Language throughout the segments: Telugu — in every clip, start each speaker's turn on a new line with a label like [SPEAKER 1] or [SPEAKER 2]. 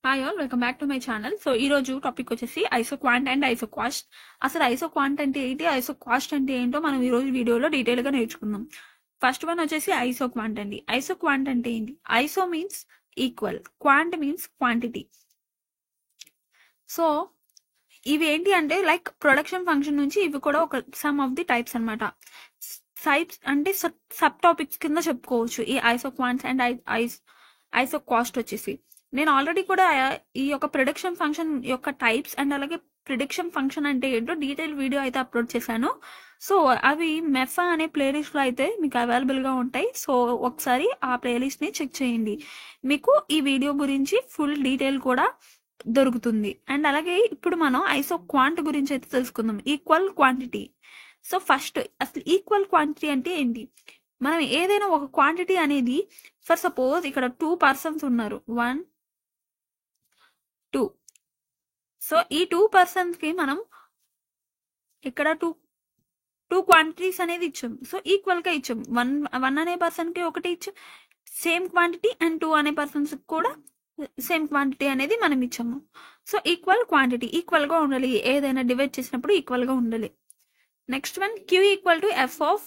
[SPEAKER 1] Hi all, welcome back to my channel. So ఈ రోజు టాపిక్ వచ్చేసి ఐసోక్వాంట్ అండ్ ఐసోకాస్ట్. అసలు ఐసోక్వాంట్ అంటే ఏంటి, ఐసోకాస్ట్ అంటే ఏంటో మనం ఈ రోజు వీడియోలో డీటెయిల్ గా నేర్చుకుందాం. ఫస్ట్ వన్ వచ్చేసి ఐసోక్వాంట్ అండి. ఐసోక్వాంట్ అంటే ఏంటి? Iso means equal, quant means quantity. So ఇవి ఏంటి అంటే లైక్ ప్రొడక్షన్ ఫంక్షన్ నుంచి ఇవి కూడా ఒక సమ్ ఆఫ్ ది టైప్స్ అనమాట. టైప్స్ అంటే సబ్ టాపిక్స్ కింద చెప్పుకోవచ్చు ఈ ఐసోక్వాంట్స్ అండ్ ఐసోకాస్ట్ వచ్చేసి. నేను ఆల్రెడీ కూడా ఈ యొక్క ప్రిడిక్షన్ ఫంక్షన్ యొక్క టైప్స్ అండ్ అలాగే ప్రిడిక్షన్ ఫంక్షన్ అంటే ఏంటో డీటెయిల్ వీడియో అయితే అప్లోడ్ చేశాను. సో అవి మెఫా అనే ప్లేలిస్ట్ లో అయితే మీకు అవైలబుల్ గా ఉంటాయి. సో ఒకసారి ఆ ప్లేలిస్ట్ ని చెక్ చేయండి, మీకు ఈ వీడియో గురించి ఫుల్ డీటెయిల్ కూడా దొరుకుతుంది. అండ్ అలాగే ఇప్పుడు మనం ఐసోక్వాంట్ గురించి అయితే తెలుసుకుందాం, ఈక్వల్ క్వాంటిటీ. సో ఫస్ట్ అసలు ఈక్వల్ క్వాంటిటీ అంటే ఏంటి? మనం ఏదైనా ఒక క్వాంటిటీ అనేది, ఫర్ సపోజ్ ఇక్కడ 2 పర్సన్స్ ఉన్నారు, 1 2. సో ఈ 2 పర్సన్స్ కి మనం ఇక్కడ టూ క్వాంటిటీస్ అనేది ఇచ్చాం. సో ఈక్వల్ గా ఇచ్చాం. వన్ అనే పర్సన్ కి ఒకటి ఇచ్చాం సేమ్ క్వాంటిటీ, అండ్ 2 అనే పర్సన్స్ కూడా సేమ్ క్వాంటిటీ అనేది మనం ఇచ్చాము. సో ఈక్వల్ క్వాంటిటీ ఈక్వల్ గా ఉండాలి, ఏదైనా డివైడ్ చేసినప్పుడు ఈక్వల్ గా ఉండాలి. Next one Q equal to F of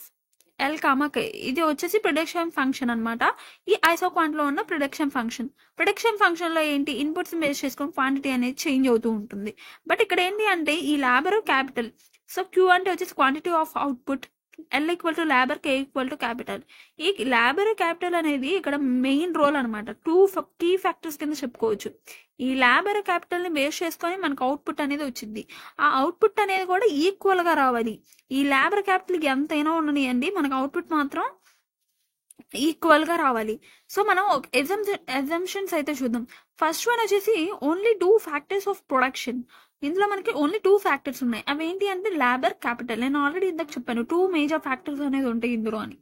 [SPEAKER 1] L comma K. ఇది వచ్చేసి ప్రిడిక్షన్ ఫంక్షన్ అనమాట. ఈ ఐసోక్వాంట్ లో ఉన్న ప్రిడిక్షన్ ఫంక్షన్. ప్రిడిక్షన్ ఫంక్షన్ లో ఏంటి, ఇన్పుట్స్ బేస్ చేసుకొని క్వాంటిటీ అనేది చేంజ్ అవుతూ ఉంటుంది. బట్ ఇక్కడ ఏంటి అంటే ఈ లేబర్ క్యాపిటల్. సో క్యూ అంటే వచ్చేసి quantity of output, L equal to labour, K equal to capital. ఈ లేబర్ క్యాపిటల్ అనేది ఇక్కడ మెయిన్ రోల్ అనమాట. 2 కీ ఫ్యాక్టర్స్ కింద చెప్పుకోవచ్చు. ఈ లేబర్ క్యాపిటల్ ని బేస్ చేసుకొని మనకు అవుట్పుట్ అనేది వచ్చింది. ఆ అవుట్పుట్ అనేది కూడా ఈక్వల్ గా రావాలి. ఈ లేబర్ క్యాపిటల్ ఎంతైనా ఉండనియండి, మనకు అవుట్పుట్ మాత్రం ఈక్వల్ గా రావాలి. సో మనం ఎగ్జామ్షన్స్ అయితే చూద్దాం. ఫస్ట్ వన్ వచ్చేసి ఓన్లీ 2 ఫ్యాక్టర్స్ ఆఫ్ ప్రొడక్షన్. ఇందులో మనకి ఓన్లీ 2 ఫ్యాక్టర్స్ ఉన్నాయి. అవి ఏంటి అంటే లేబర్, క్యాపిటల్. నేను ఆల్రెడీ ఇందాక చెప్పాను 2 మేజర్ ఫ్యాక్టర్స్ అనేది ఉంటాయి ఇందులో అని.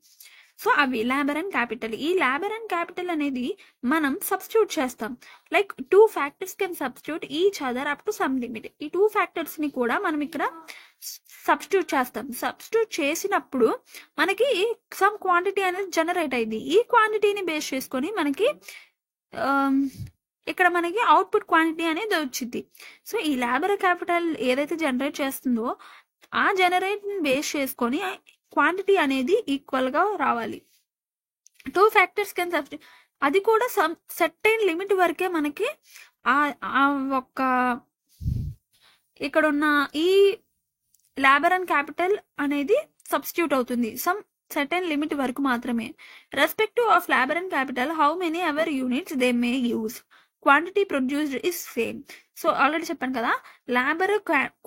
[SPEAKER 1] సో అవి లేబర్ అండ్ క్యాపిటల్. ఈ లేబర్ అండ్ క్యాపిటల్ అనేది మనం సబ్స్టిట్యూట్ చేస్తాం. Like 2 factors can substitute each other up to some limit. ఈ 2 ఫ్యాక్టర్స్ ని కూడా మనం ఇక్కడ సబ్స్టిట్యూట్ చేస్తాం. సబ్స్టిట్యూట్ చేసినప్పుడు మనకి సమ్ క్వాంటిటీ అనేది జనరేట్ అయింది. ఈ క్వాంటిటీని బేస్ చేసుకొని మనకి ఇక్కడ మనకి అవుట్పుట్ క్వాంటిటీ అనేది వచ్చింది. సో ఈ లేబర్ క్యాపిటల్ ఏదైతే జనరేట్ చేస్తుందో ఆ జనరేట్ బేస్ చేసుకొని క్వాంటిటీ అనేది ఈక్వల్ గా రావాలి. 2 ఫ్యాక్టర్స్ కెన్ సబ్స్టిట్యూట్, అది కూడా సర్టైన్ లిమిట్ వరకే మనకి ఆ ఒక్క ఇక్కడ ఉన్న ఈ లేబర్ అండ్ క్యాపిటల్ అనేది సబ్స్టిట్యూట్ అవుతుంది. సమ్ సర్టైన్ లిమిట్ వరకు మాత్రమే. Respective of labour and capital, how many ever units they may use, quantity produced is same. So already చెప్పాను కదా, లేబర్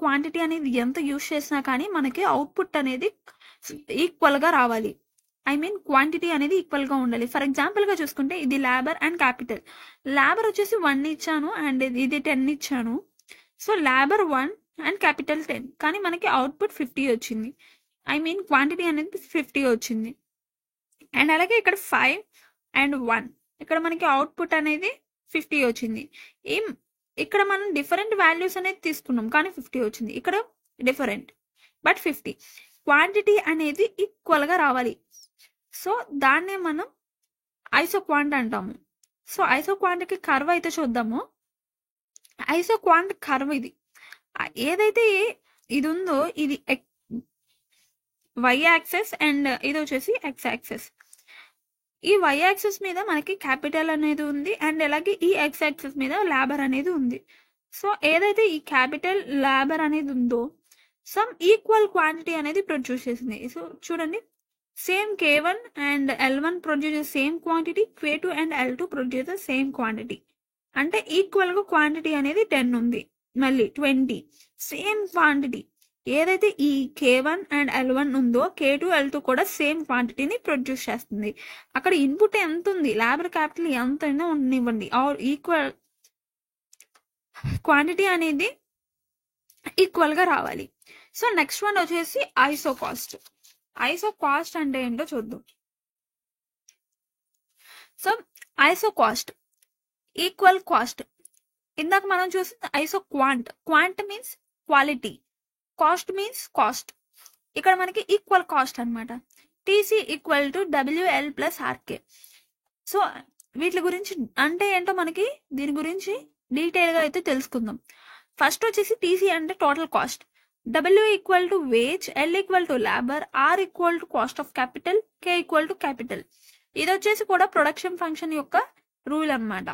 [SPEAKER 1] క్వాంటిటీ అనేది ఎంత యూజ్ చేసినా కానీ మనకి అవుట్పుట్ అనేది ఈక్వల్ గా రావాలి. ఐ మీన్ క్వాంటిటీ అనేది ఈక్వల్ గా ఉండాలి. ఫర్ ఎగ్జాంపుల్ గా చూసుకుంటే ఇది లేబర్ అండ్ క్యాపిటల్. లేబర్ వచ్చేసి 1 ఇచ్చాను అండ్ ఇది 10 ఇచ్చాను. సో లేబర్ 1 అండ్ క్యాపిటల్ 10, కానీ మనకి అవుట్పుట్ 50 వచ్చింది. ఐ మీన్ క్వాంటిటీ అనేది 50 వచ్చింది. అండ్ అలాగే ఇక్కడ 5 అండ్ 1, ఇక్కడ మనకి అవుట్పుట్ అనేది 50 వచ్చింది. ఇక్కడ మనం డిఫరెంట్ వాల్యూస్ అనేది తీసుకున్నాం కానీ 50 వచ్చింది. ఇక్కడ డిఫరెంట్ బట్ 50. క్వాంటిటీ అనేది ఈక్వల్ గా రావాలి. సో దాన్నే మనం ఐసోక్వాంట్ అంటాము. సో ఐసోక్వాంట్కి కర్వ్ అయితే చూద్దాము. ఐసోక్వాంట్ కర్వ్ ఇది ఏదైతే ఇది ఉందో ఇది వై యాక్సెస్ అండ్ ఇది వచ్చేసి ఎక్స్ యాక్సెస్. ఈ వై యాక్సెస్ మీద మనకి క్యాపిటల్ అనేది ఉంది అండ్ అలాగే ఈ ఎక్స్ యాక్సెస్ మీద లేబర్ అనేది ఉంది. సో ఏదైతే ఈ క్యాపిటల్ లేబర్ అనేది ఉందో సమ్ ఈక్వల్ క్వాంటిటీ అనేది ప్రొడ్యూస్ చేసింది. సో చూడండి, same K1 and L1 produce same quantity, K2 and L2 produce same quantity. అంటే ఈక్వల్ గా క్వాంటిటీ అనేది 10 ఉంది, మళ్ళీ 20 సేమ్ క్వాంటిటీ. ఏదైతే ఈ K1 అండ్ L1 ఉందో K2 L2 కూడా సేమ్ క్వాంటిటీని ప్రొడ్యూస్ చేస్తుంది. అక్కడ ఇన్పుట్ ఎంత ఉంది, లేబర్ క్యాపిటల్ ఎంతైనా ఉండనివ్వండి, ఆర్ ఈక్వల్ క్వాంటిటీ అనేది ఈక్వల్ గా రావాలి. సో నెక్స్ట్ వన్ వచ్చేసి ఐసోకాస్ట్. ఐసోకాస్ట్ అంటే ఏంటో చూద్దాం. So isocost equal cost. ఇందాక మనం చూసింది isoquant. Quant means quality, cost means cost. ఇక్కడ మనకి ఈక్వల్ కాస్ట్ అనమాట. TC equal to WL plus RK. So వీటి గురించి అంటే ఏంటో మనకి దీని గురించి డీటెయిల్గా అయితే తెలుసుకుందాం. ఫస్ట్ వచ్చేసి టీసీ అంటే total cost. W equal to wage, L equal to labour, R equal to cost of capital, K equal to capital. ఇది వచ్చేసి కూడా ప్రొడక్షన్ ఫంక్షన్ యొక్క రూల్ అన్నమాట.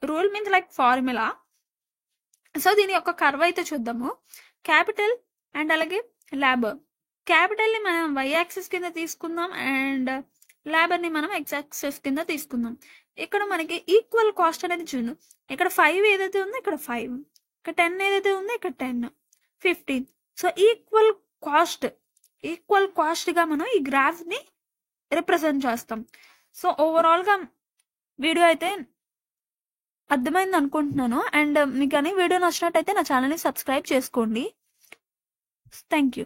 [SPEAKER 1] Rule means like formula. So దీని యొక్క కర్వ్ అయితే చూద్దాము. క్యాపిటల్ అండ్ అలాగే లేబర్. క్యాపిటల్ని మనం వై యాక్సిస్ కింద తీసుకుందాం అండ్ లేబర్ని మనం ఎక్స్ యాక్సిస్ కింద తీసుకుందాం. ఇక్కడ మనకి ఈక్వల్ కాస్ట్ అనేది చూడు. ఇక్కడ 5 ఏదైతే ఉందో ఇక్కడ 5, ఇక్కడ 10 ఏదైతే ఉందో ఇక్కడ 10, 15. సో ఈక్వల్ కాస్ట్గా మనం ఈ గ్రాఫ్ని రిప్రజెంట్ చేస్తాం. సో ఓవరాల్గా వీడియో అయితే అర్థమైంది అనుకుంటున్నాను. అండ్ మీకు కానీ వీడియో నచ్చినట్టయితే నా ఛానల్ని సబ్స్క్రైబ్ చేసుకోండి. Thank you.